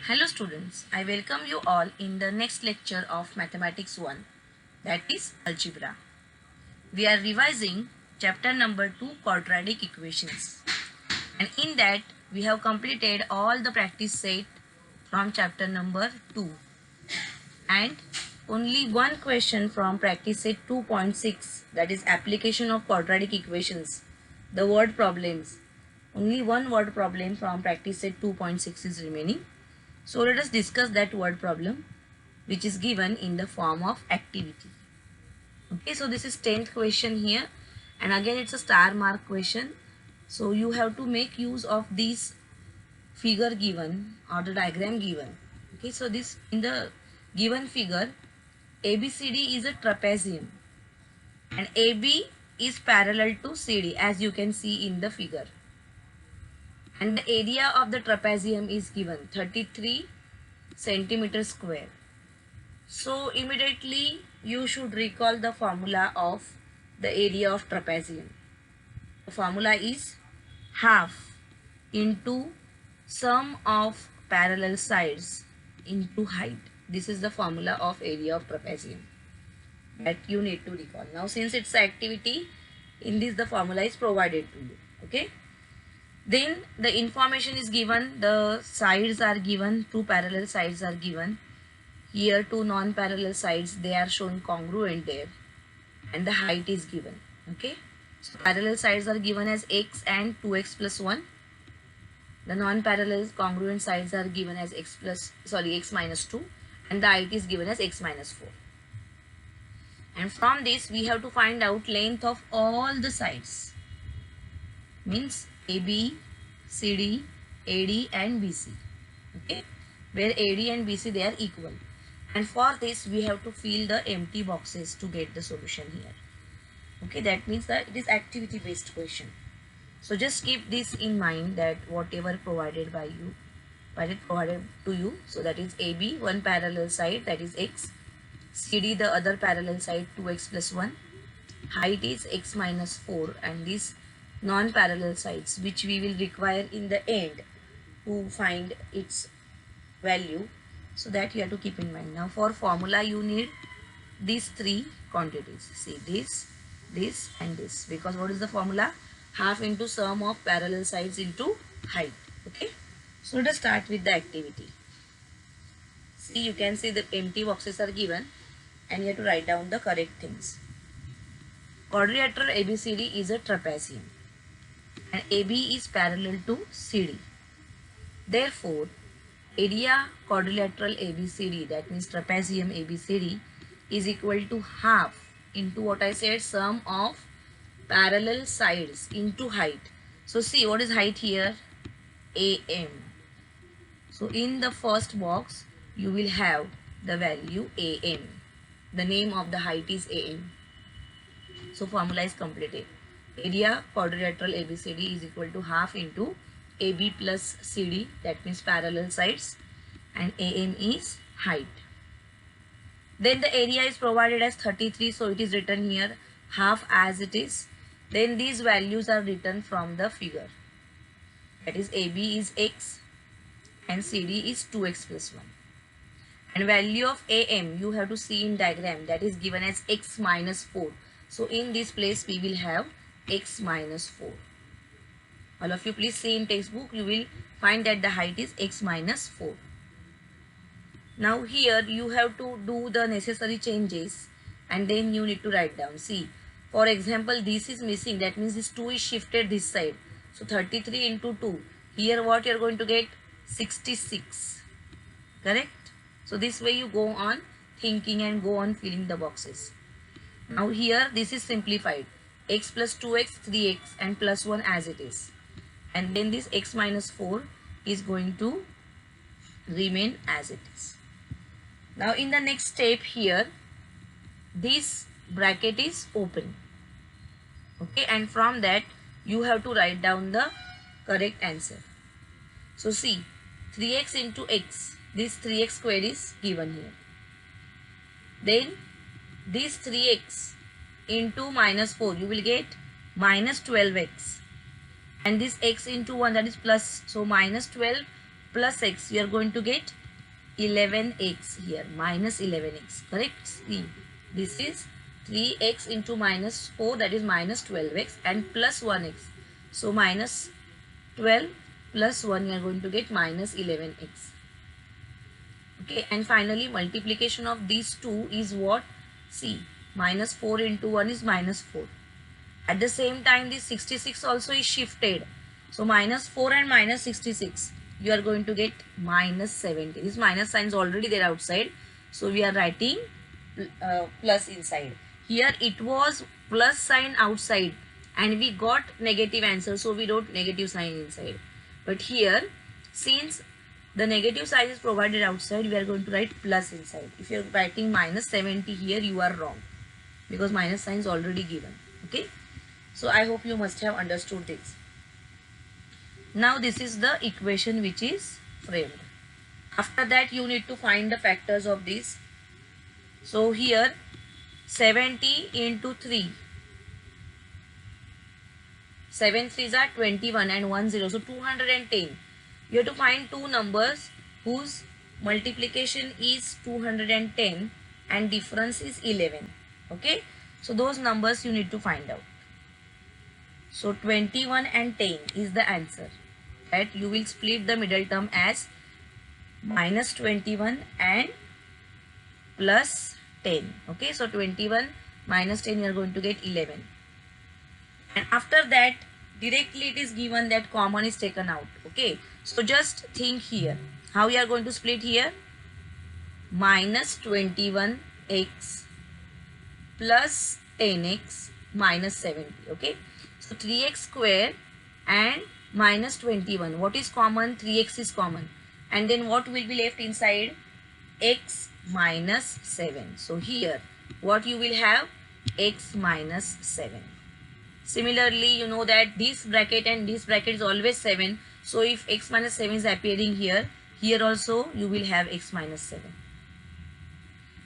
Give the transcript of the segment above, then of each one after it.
Hello students, I welcome you all in the next lecture of Mathematics 1, that is Algebra. We are revising chapter number 2, Quadratic Equations, and in that we have completed all the practice set from chapter number 2 and only one question from practice set 2.6, that is application of quadratic equations, the word problems. Only one word problem from practice set 2.6 is remaining. So let us discuss that word problem which is given in the form of activity. Okay, so this is 10th question here, and again it's a star mark question. So you have to make use of this figure given or the diagram given. Okay, so this in the given figure, ABCD is a trapezium and AB is parallel to CD as you can see in the figure. And the area of the trapezium is given 33 centimeters square. So immediately you should recall the formula of the area of trapezium. The formula is half into sum of parallel sides into height. This is the formula of area of trapezium that you need to recall. Now since it's an activity, in this the formula is provided to you. Okay. Then the information is given, the sides are given, two parallel sides are given. Here two non-parallel sides, they are shown congruent there, and the height is given. Okay. So parallel sides are given as x and 2x plus 1. The non-parallel congruent sides are given as x minus 2, and the height is given as x minus 4. And from this we have to find out length of all the sides. Means AB, CD, AD and BC. Okay, where AD and BC they are equal. And for this we have to fill the empty boxes to get the solution here. Okay, that means that it is activity based question. So just keep this in mind that whatever provided to you. So that is AB, one parallel side, that is x. CD, the other parallel side, 2x plus 1. Height is x minus 4, and these non-parallel sides which we will require in the end to find its value. So that you have to keep in mind. Now for formula you need these three quantities. See this, this and this, because what is the formula? Half into sum of parallel sides into height. Okay. So let us start with the activity. See, you can see the empty boxes are given and you have to write down the correct things. Quadrilateral ABCD is a trapezium and AB is parallel to CD. Therefore, area quadrilateral ABCD, that means trapezium ABCD, is equal to half into what I said, sum of parallel sides into height. So see, what is height here? AM. So in the first box you will have the value AM. The name of the height is AM. So formula is completed. Area quadrilateral ABCD is equal to half into AB plus CD, that means parallel sides, and AM is height. Then the area is provided as 33, so it is written here half as it is. Then these values are written from the figure. That is AB is x and CD is 2x plus 1. And value of AM you have to see in diagram, that is given as x minus 4. So in this place we will have x minus 4. All of you please see in textbook, you will find that the height is x minus 4. Now here you have to do the necessary changes and then you need to write down. See, for example, this is missing, that means this 2 is shifted this side. So 33 into 2. Here what you are going to get? 66. Correct? So this way you go on thinking and go on filling the boxes. Now here this is simplified. X plus 2x, 3x and plus 1 as it is. And then this x minus 4 is going to remain as it is. Now in the next step here, this bracket is open. Okay, and from that you have to write down the correct answer. So see, 3x into x, this 3x square is given here. Then this 3x into minus 4, you will get minus 12x. And this x into 1, that is plus, so minus 12 plus x, you are going to get 11x here, minus 11x, correct? See, this is 3x into minus 4, that is minus 12x, and plus 1x. So minus 12 plus 1, you are going to get minus 11x. Okay, and finally multiplication of these two is what? See, minus 4 into 1 is minus 4. At the same time, this 66 also is shifted. So minus 4 and minus 66, you are going to get minus 70. This minus sign is already there outside. So we are writing plus inside. Here it was plus sign outside and we got negative answer. So we wrote negative sign inside. But here, since the negative sign is provided outside, we are going to write plus inside. If you are writing minus 70 here, you are wrong, because minus sign is already given. Okay. So I hope you must have understood this. Now this is the equation which is framed. After that you need to find the factors of this. So here 70 into 3. 7 3s are 21 and 1 0. So 210. You have to find two numbers whose multiplication is 210 and difference is 11. Okay. So those numbers you need to find out. So 21 and 10 is the answer. That you will split the middle term as minus 21 and plus 10. Okay, so 21 minus 10, you are going to get 11. And after that, directly it is given that common is taken out. Okay, so just think here. How you are going to split here? Minus 21x plus 10x minus 70. Okay. So 3x square and minus 21. What is common? 3x is common. And then what will be left inside? X minus 7. So here what you will have? X minus 7. Similarly, you know that this bracket and this bracket is always 7. So if x minus 7 is appearing here, here also you will have x minus 7.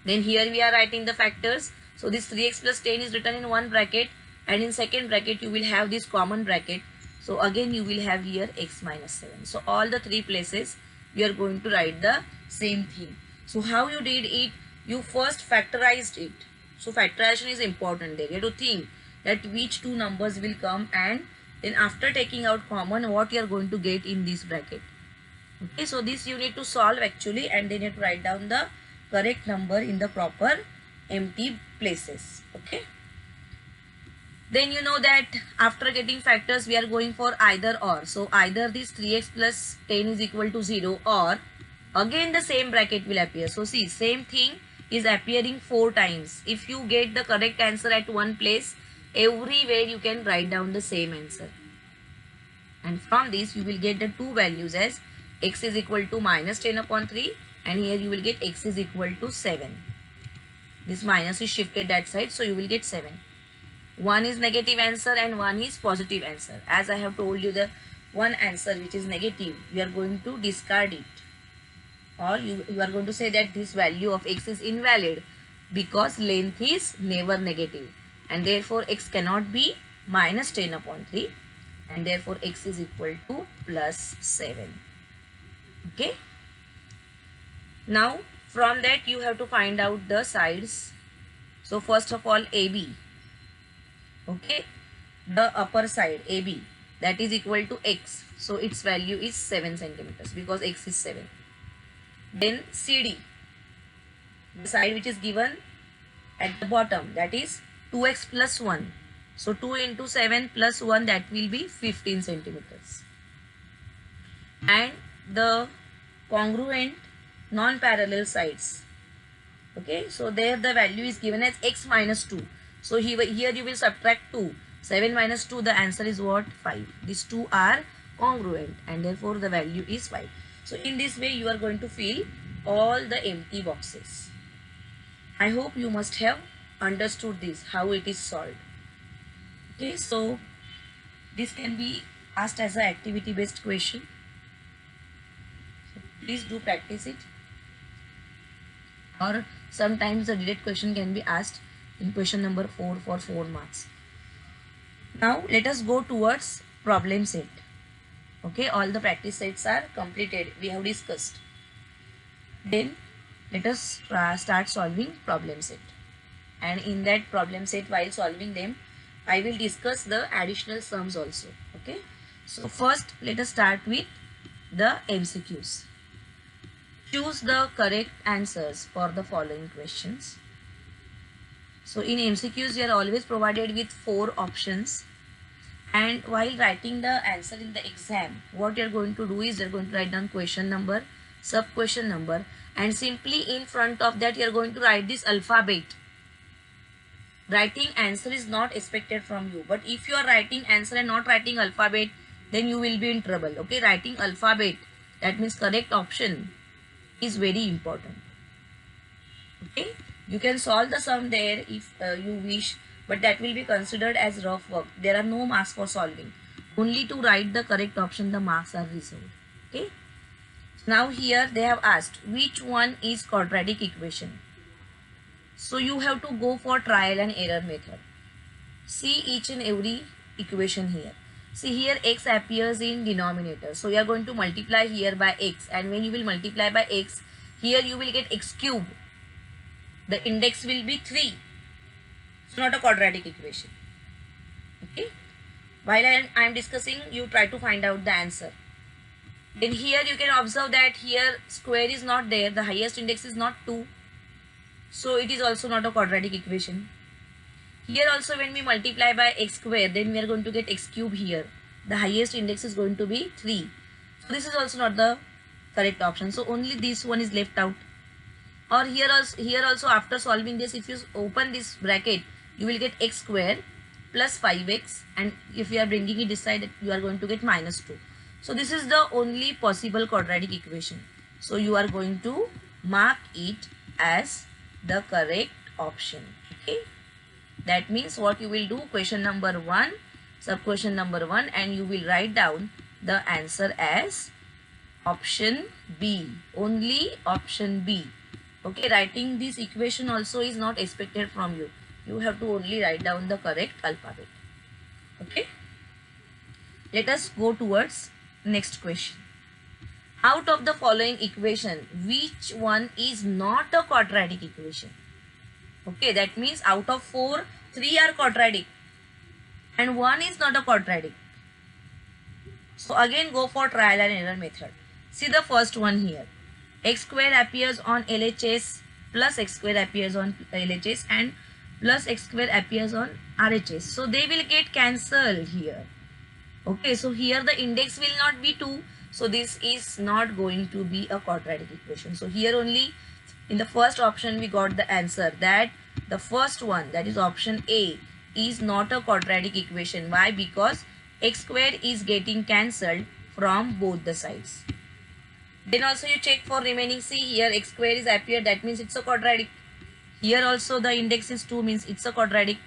Then here we are writing the factors. So this 3x plus 10 is written in one bracket. And in second bracket, you will have this common bracket. So again, you will have here x minus 7. So all the three places, you are going to write the same thing. So how you did it? You first factorized it. So factorization is important there. You have to think that which two numbers will come, and then after taking out common, what you are going to get in this bracket. Okay, so this you need to solve actually, and then you have to write down the correct number in the proper empty places. Okay. Then you know that after getting factors, we are going for either or. So either this 3x plus 10 is equal to 0, or again the same bracket will appear. So see, same thing is appearing 4 times. If you get the correct answer at one place, everywhere you can write down the same answer. And from this you will get the two values as x is equal to minus 10 upon 3, and here you will get x is equal to 7. This minus is shifted that side, so you will get 7. One is negative answer and one is positive answer. As I have told you, the one answer which is negative, you are going to discard it. Or you are going to say that this value of x is invalid because length is never negative. And therefore x cannot be minus 10 upon 3. And therefore x is equal to plus 7. Okay. Now from that you have to find out the sides. So first of all, AB. Okay, the upper side AB, that is equal to x. So its value is 7 centimeters because x is 7. Then CD, the side which is given at the bottom, that is 2x plus 1. So 2 into 7 plus 1, that will be 15 centimeters. And the congruent non-parallel sides. Okay, so there the value is given as x minus 2. So here you will subtract 2. 7 minus 2, the answer is what? 5. These two are congruent and therefore the value is 5. So in this way you are going to fill all the empty boxes. I hope you must have understood this, how it is solved. Okay, so this can be asked as an activity based question. So please do practice it. Or sometimes the direct question can be asked in question number 4 for 4 marks. Now let us go towards problem set. Okay, all the practice sets are completed. We have discussed. Then let us start solving problem set. And in that problem set, while solving them, I will discuss the additional sums also. Okay. So first, let us start with the MCQs. Choose the correct answers for the following questions. So in MCQs, you are always provided with 4 options. And while writing the answer in the exam, what you are going to do is you are going to write down question number, sub question number, and simply in front of that you are going to write this alphabet. Writing answer is not expected from you, but if you are writing answer and not writing alphabet, then you will be in trouble. Okay, writing alphabet, that means correct option, is very important. Okay, you can solve the sum there if you wish, but that will be considered as rough work. There are no marks for solving. Only to write the correct option the marks are reserved. Okay. Now here they have asked which one is quadratic equation. So you have to go for trial and error method. See each and every equation here. See here x appears in denominator. So you are going to multiply here by x, and when you will multiply by x, here you will get x cube. The index will be 3. It's not a quadratic equation. Okay. While I am discussing, you try to find out the answer. Then here you can observe that here square is not there. The highest index is not 2. So it is also not a quadratic equation. Here also when we multiply by x square, then we are going to get x cube here. The highest index is going to be 3. So this is also not the correct option. So only this one is left out. Or here also after solving this, if you open this bracket, you will get x square plus 5x, and if you are bringing it this side, you are going to get minus 2. So this is the only possible quadratic equation. So you are going to mark it as the correct option. Okay. That means what you will do, question number 1, sub question number 1, and you will write down the answer as option B. Only option B. Okay, writing this equation also is not expected from you. You have to only write down the correct alphabet. Okay. Let us go towards next question. Out of the following equation, which one is not a quadratic equation? Okay, that means out of 4, 3 are quadratic and 1 is not a quadratic. So again go for trial and error method. See the first one here. X square appears on LHS plus x square appears on LHS and plus x square appears on RHS. So they will get cancelled here. Okay, so here the index will not be 2. So this is not going to be a quadratic equation. So here only in the first option we got the answer that the first one, that is option A, is not a quadratic equation. Why? Because x square is getting cancelled from both the sides. Then also you check for remaining. See here x square is appeared, that means it's a quadratic. Here also the index is 2, means it's a quadratic.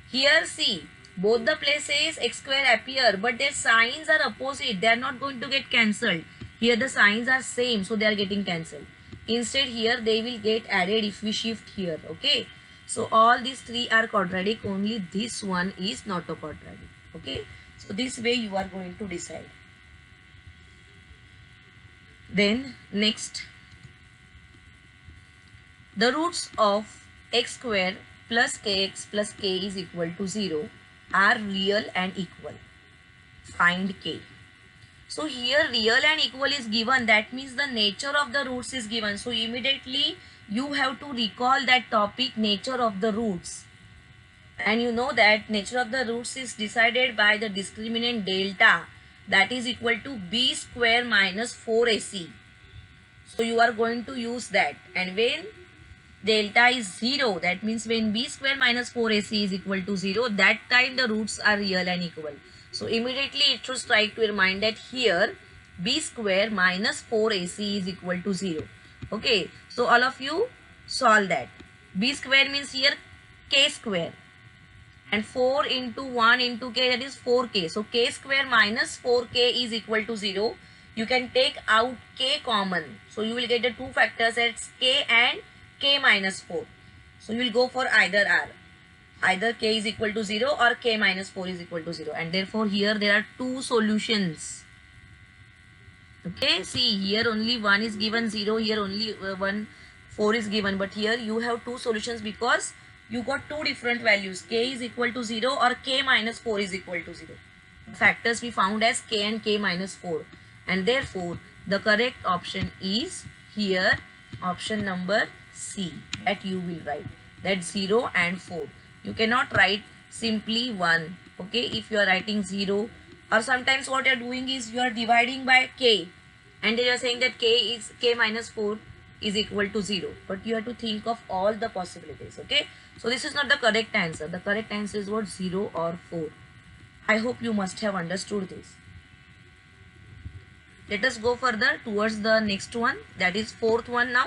Here see, both the places x square appear, but their signs are opposite. They are not going to get cancelled. Here the signs are same, so they are getting cancelled. Instead here they will get added if we shift here. Okay. So all these 3 are quadratic. Only this one is not a quadratic. Okay. So this way you are going to decide. Then next, the roots of x square plus kx plus k is equal to 0 are real and equal. Find k. So here real and equal is given, that means the nature of the roots is given. So immediately you have to recall that topic, nature of the roots. And you know that nature of the roots is decided by the discriminant delta, that is equal to b square minus 4ac. So you are going to use that, and when delta is 0, that means when b square minus 4ac is equal to 0, that time the roots are real and equal. So immediately it should strike to your mind that here b square minus 4ac is equal to 0. Okay, so all of you solve that. B square means here k square, and 4 into 1 into k, that is 4k. So k square minus 4k is equal to 0. You can take out k common. So you will get the two factors as k and k minus 4. So you will go for either r. Either k is equal to 0 or k minus 4 is equal to 0. And therefore here there are two solutions. Okay, see here only 1 is given, 0 here only 1, 4 is given, but here you have two solutions because you got two different values, k is equal to 0 or k minus 4 is equal to 0. Factors we found as k and k minus 4, and therefore the correct option is here option number C, that you will write, that 0 and 4. You cannot write simply 1, okay, if you are writing 0, or sometimes what you are doing is you are dividing by k and then you are saying that k minus 4 is equal to 0, but you have to think of all the possibilities. Okay, so this is not the correct answer. The correct answer is what, 0 or 4. I hope you must have understood this. Let us go further towards the next one, that is fourth one now.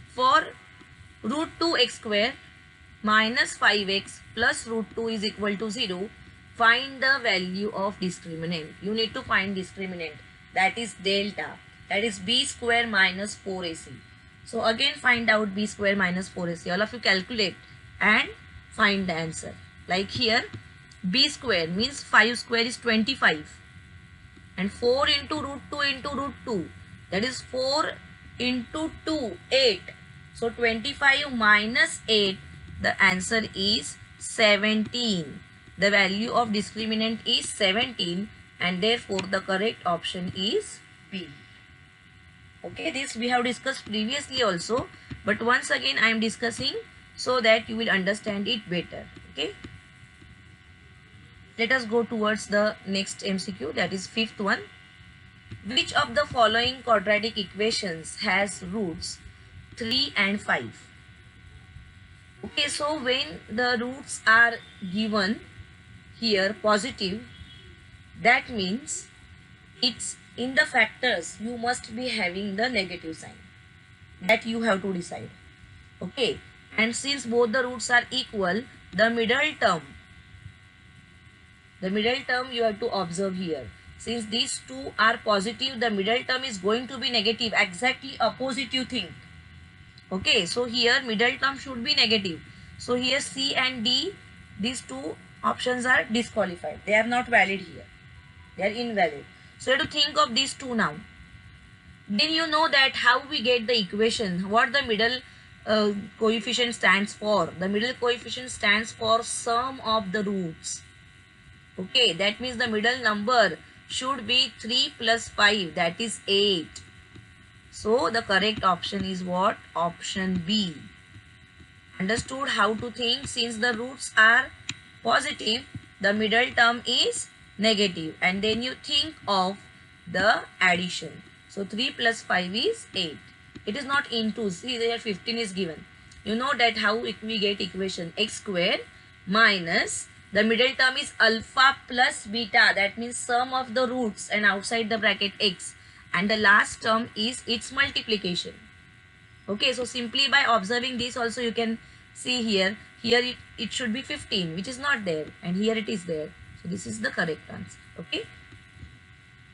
For root 2x square minus 5x plus root 2 is equal to 0, find the value of discriminant. You need to find discriminant, that is delta, that is b square minus 4ac. So again find out b square minus 4ac. All of you calculate and find the answer. Like here, b square means 5 square is 25 and 4 into root 2 into root 2, that is 4 into 2, 8. So 25 minus 8, the answer is 17. The value of discriminant is 17 and therefore the correct option is B. Okay, this we have discussed previously also, but once again I am discussing so that you will understand it better. Okay. Let us go towards the next MCQ, that is fifth one. Which of the following quadratic equations has roots 3 and 5? Okay, so when the roots are given here positive, that means it's in the factors you must be having the negative sign, that you have to decide. Okay, and since both the roots are equal, the middle term you have to observe here. Since these two are positive, the middle term is going to be negative, exactly opposite you think. Okay, so here middle term should be negative. So here C and D, these two options are disqualified. They are not valid here. They are invalid. So you have to think of these two now. Then you know that how we get the equation, what the middle coefficient stands for. The middle coefficient stands for sum of the roots. Okay, that means the middle number should be 3 plus 5, that is 8. So the correct option is what? Option B. Understood how to think? Since the roots are positive, the middle term is negative, and then you think of the addition. So 3 plus 5 is 8. It is not into, see there 15 is given. You know that how we get equation, x square minus, the middle term is alpha plus beta, that means sum of the roots and outside the bracket x, and the last term is its multiplication. Okay, so simply by observing this also you can see here it should be 15, which is not there, and here it is there. So this is the correct answer. Okay,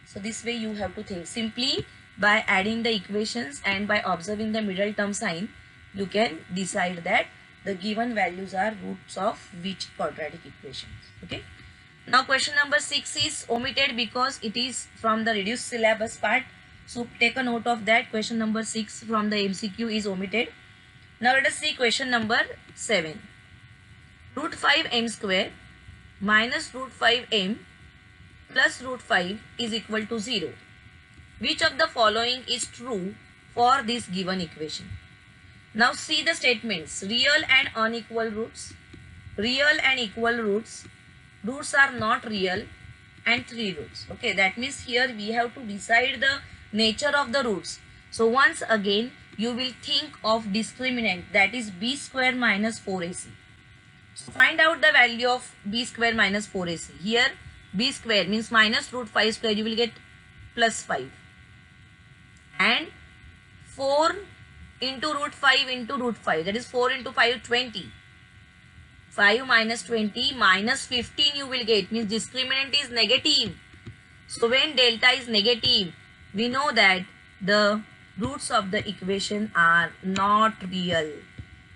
so this way you have to think. Simply by adding the equations and by observing the middle term sign, you can decide that the given values are roots of which quadratic equations. Okay, now question number 6 is omitted because it is from the reduced syllabus part. So take a note of that. Question number 6 from the MCQ is omitted. Now let us see question number 7. Root 5m square minus root 5m plus root 5 is equal to 0. Which of the following is true for this given equation? Now see the statements. Real and unequal roots. Real and equal roots. Roots are not real and 3 roots. Okay, that means here we have to decide the nature of the roots. So once again you will think of discriminant, that is b square minus 4ac. So find out the value of b square minus 4ac. Here b square means minus root 5 square, you will get plus 5, and 4 into root 5 into root 5, that is 4 into 5, 20. 5 minus 20 minus 15 you will get, means discriminant is negative. So when delta is negative, we know that the roots of the equation are not real.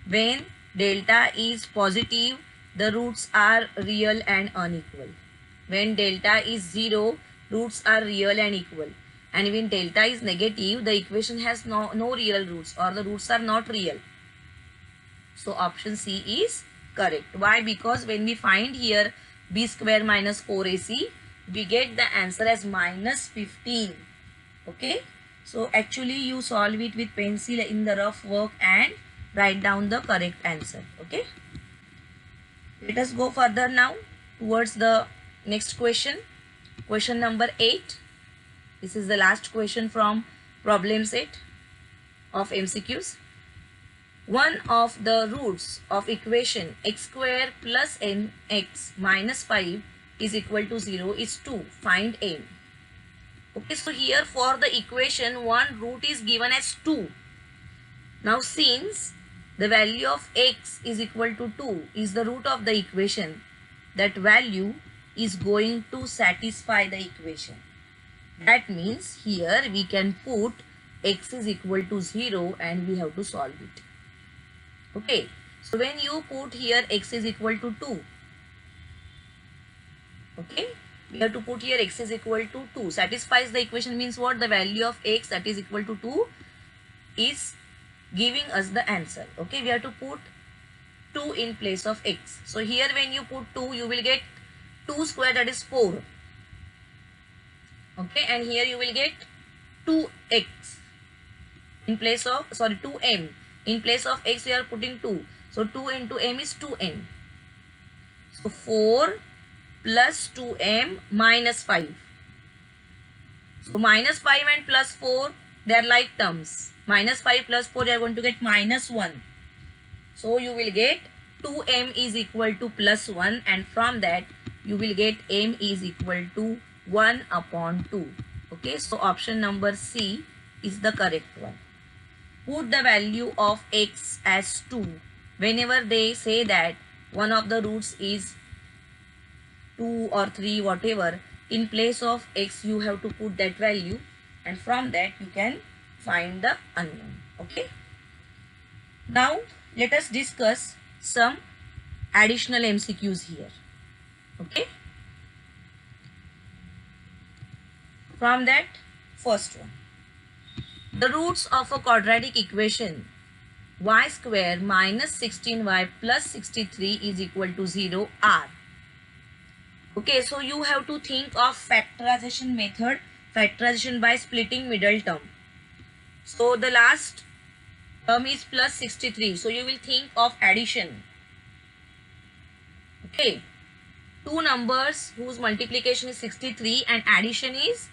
When delta is positive, the roots are real and unequal. When delta is 0, roots are real and equal. and when delta is negative, the equation has no real roots, or the roots are not real. So option C is correct. Why? Because when we find here b square minus 4ac, we get the answer as minus 15. Okay. So actually you solve it with pencil in the rough work and write down the correct answer. Okay. Let us go further now towards the next question. Question number 8. This is the last question from problem set of MCQs. One of the roots of equation x square plus mx minus 5 is equal to 0 is 2. Find m. Okay, so here for the equation, one root is given as 2. Now since the value of x is equal to 2 is the root of the equation, that value is going to satisfy the equation. That means here we can put x is equal to 0 and we have to solve it. Okay, so when you put here x is equal to 2, okay, we have to put here x is equal to 2. Satisfies the equation means what? The value of x that is equal to 2 is giving us the answer. Okay, we have to put 2 in place of x. So here when you put 2, you will get 2 square, that is 4. Okay, and here you will get 2x in place of, 2m. In place of x we are putting 2. So 2 into m is 2n. So 4 plus 2m minus 5. So minus 5 and plus 4, they are like terms. Minus 5 plus 4, you are going to get minus 1. So you will get 2m is equal to plus 1, and from that you will get m is equal to 1 upon 2. Okay, so option number C is the correct one. Put the value of x as 2. Whenever they say that one of the roots is 2 or 3, whatever, in place of x you have to put that value, and from that you can find the unknown. Okay. Now let us discuss some additional MCQs here. Okay. From that, first one. The roots of a quadratic equation y square minus 16y plus 63 is equal to 0 are. Okay, so you have to think of factorization method, factorization by splitting middle term. So the last term is plus 63. So you will think of addition. Okay, two numbers whose multiplication is 63 and addition is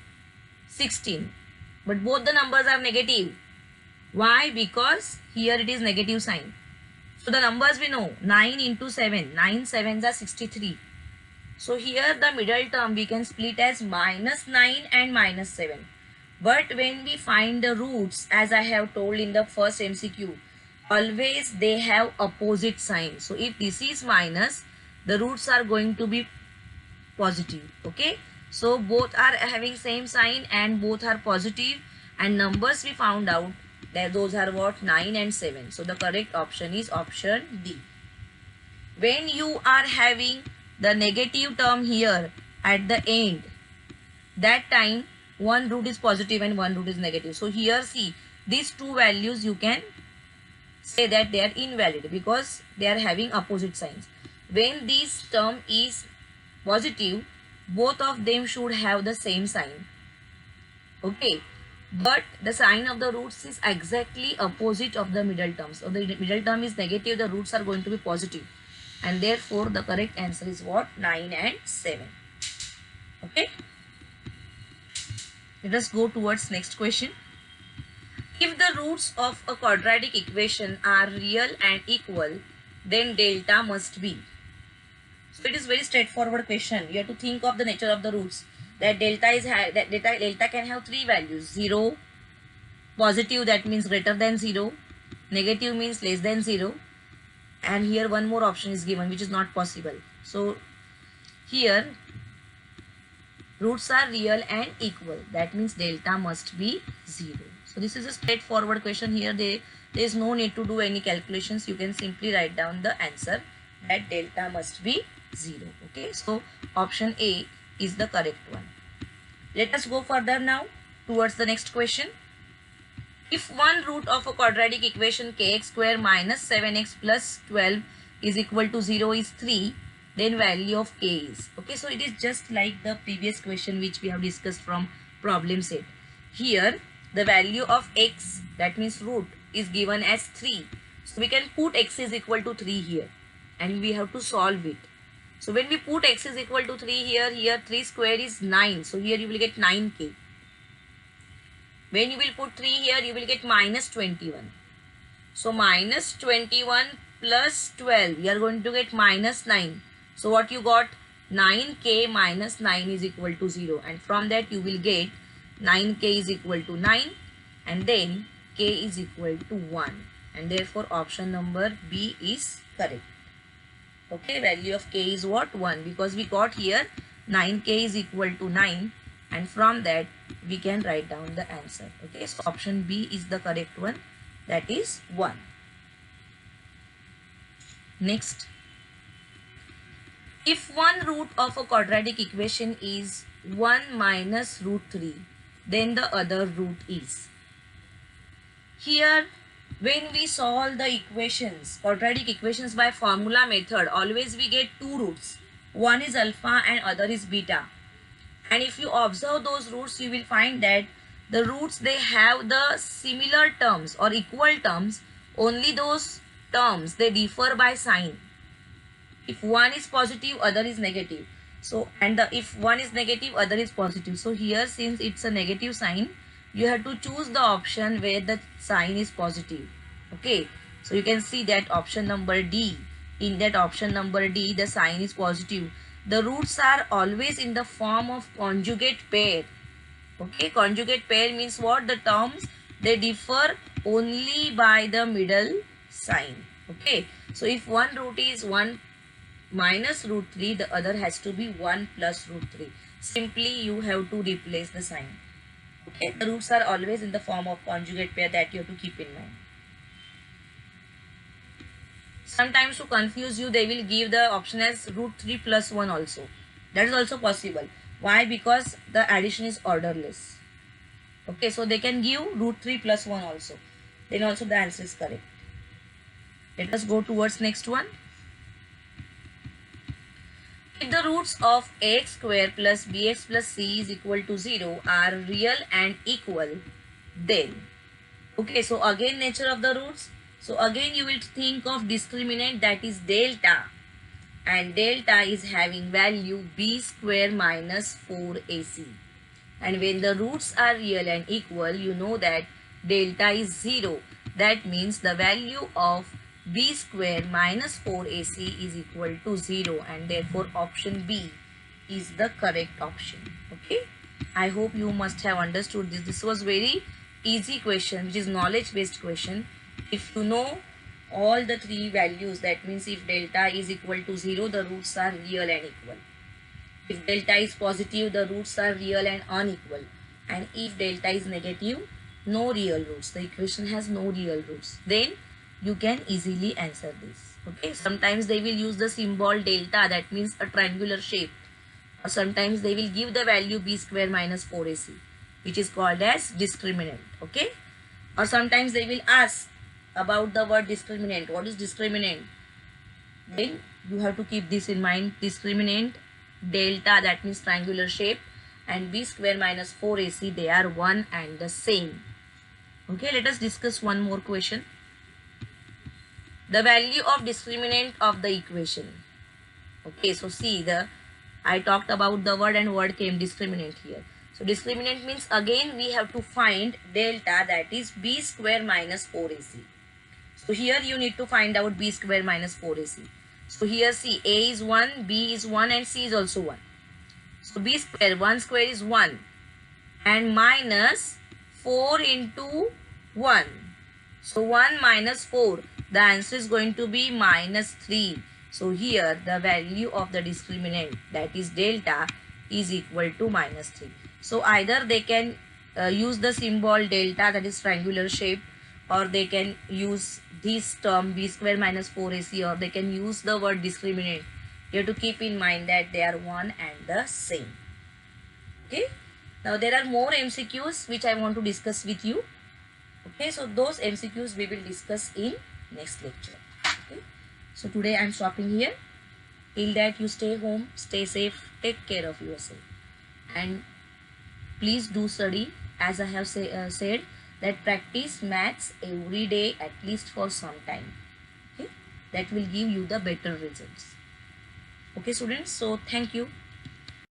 16. But both the numbers are negative. Why? Because here it is negative sign. So the numbers we know, 9 into 7. 9 sevens are 63. So here the middle term we can split as minus 9 and minus 7. But when we find the roots, as I have told in the first MCQ, always they have opposite sign. So if this is minus, the roots are going to be positive. Okay. So both are having same sign and both are positive, and numbers we found out that those are what? 9 and 7. So the correct option is option D. When you are having the negative term here at the end, that time one root is positive and one root is negative. So here see, these two values you can say that they are invalid because they are having opposite signs. When this term is positive, both of them should have the same sign. Okay, but the sign of the roots is exactly opposite of the middle term. So the middle term is negative, the roots are going to be positive, and therefore the correct answer is what? 9 and 7. Okay, let us go towards next question. If the roots of a quadratic equation are real and equal, then delta must be. So it is very straightforward question. You have to think of the nature of the roots. That delta can have three values: 0, positive, that means greater than 0, negative means less than 0, and here one more option is given which is not possible. So here roots are real and equal. That means delta must be 0. So this is a straightforward question. Here there is no need to do any calculations. You can simply write down the answer that delta must be 0. Okay, so option A is the correct one. Let us go further now towards the next question. If one root of a quadratic equation kx square minus 7x plus 12 is equal to 0 is 3, then value of k is. Okay, so it is just like the previous question which we have discussed from problem set. Here the value of x, that means root, is given as 3. So we can put x is equal to 3 here and we have to solve it. So when we put x is equal to 3 here 3 square is 9. So here you will get 9k. When you will put 3 here, you will get minus 21. So minus 21 plus 12, you are going to get minus 9. So what you got? 9k minus 9 is equal to 0. And from that you will get 9k is equal to 9. And then k is equal to 1. And therefore option number B is correct. Okay, value of k is what? 1. Because we got here 9k is equal to 9. And from that we can write down the answer. Okay, so option B is the correct one, that is 1. Next, if one root of a quadratic equation is 1 minus root 3, then the other root is. Here when we solve the equations, quadratic equations by formula method, always we get two roots. One is alpha and other is beta. And if you observe those roots, you will find that the roots, they have the similar terms or equal terms. Only those terms, they differ by sign. If one is positive, other is negative. So, and if one is negative, other is positive. So here, since it's a negative sign, you have to choose the option where the sign is positive. Okay. So you can see that option number D. In that option number D, the sign is positive. The roots are always in the form of conjugate pair. Okay, conjugate pair means what? The terms, they differ only by the middle sign. Okay, so if one root is 1 minus root 3, the other has to be 1 plus root 3. Simply you have to replace the sign. Okay, the roots are always in the form of conjugate pair, that you have to keep in mind. Sometimes to confuse you, they will give the option as root 3 plus 1 also. That is also possible. Why? Because the addition is orderless. Okay, so they can give root 3 plus 1 also. Then also the answer is correct. Let us go towards next one. If the roots of ax square plus bx plus c is equal to 0 are real and equal, then. Okay, so again nature of the roots. So again you will think of discriminant, that is delta, and delta is having value b square minus 4ac. And when the roots are real and equal, you know that delta is 0. That means the value of b square minus 4ac is equal to 0, and therefore option B is the correct option. Okay, I hope you must have understood this. This was very easy question, which is knowledge based question. If you know all the three values, that means if delta is equal to 0, the roots are real and equal. If delta is positive, the roots are real and unequal. And if delta is negative, no real roots. The equation has no real roots. Then you can easily answer this. Okay, sometimes they will use the symbol delta, that means a triangular shape. Or sometimes they will give the value b square minus 4ac, which is called as discriminant. Okay, or sometimes they will ask about the word discriminant. What is discriminant? Then you have to keep this in mind. Discriminant, delta, that means triangular shape, and b square minus 4ac, they are one and the same. Okay, let us discuss one more question. The value of discriminant of the equation. Okay, so see, I talked about the word and word came discriminant here. So discriminant means again we have to find delta, that is b square minus 4ac. So here you need to find out b square minus 4ac. So here see, a is 1, b is 1 and c is also 1. So b square, 1 square is 1 and minus 4 into 1. So 1 minus 4, the answer is going to be minus 3. So here the value of the discriminant, that is delta, is equal to minus 3. So either they can use the symbol delta, that is triangular shape, or they can use this term b square minus 4ac, or they can use the word discriminant. You have to keep in mind that they are one and the same. Okay. Now there are more MCQs which I want to discuss with you. Okay, so those MCQs we will discuss in next lecture. Okay, so today I am stopping here. Till that, you stay home, stay safe, take care of yourself, and please do study. As I have said, that practice maths every day at least for some time. Okay, that will give you the better results. Okay, students. So thank you.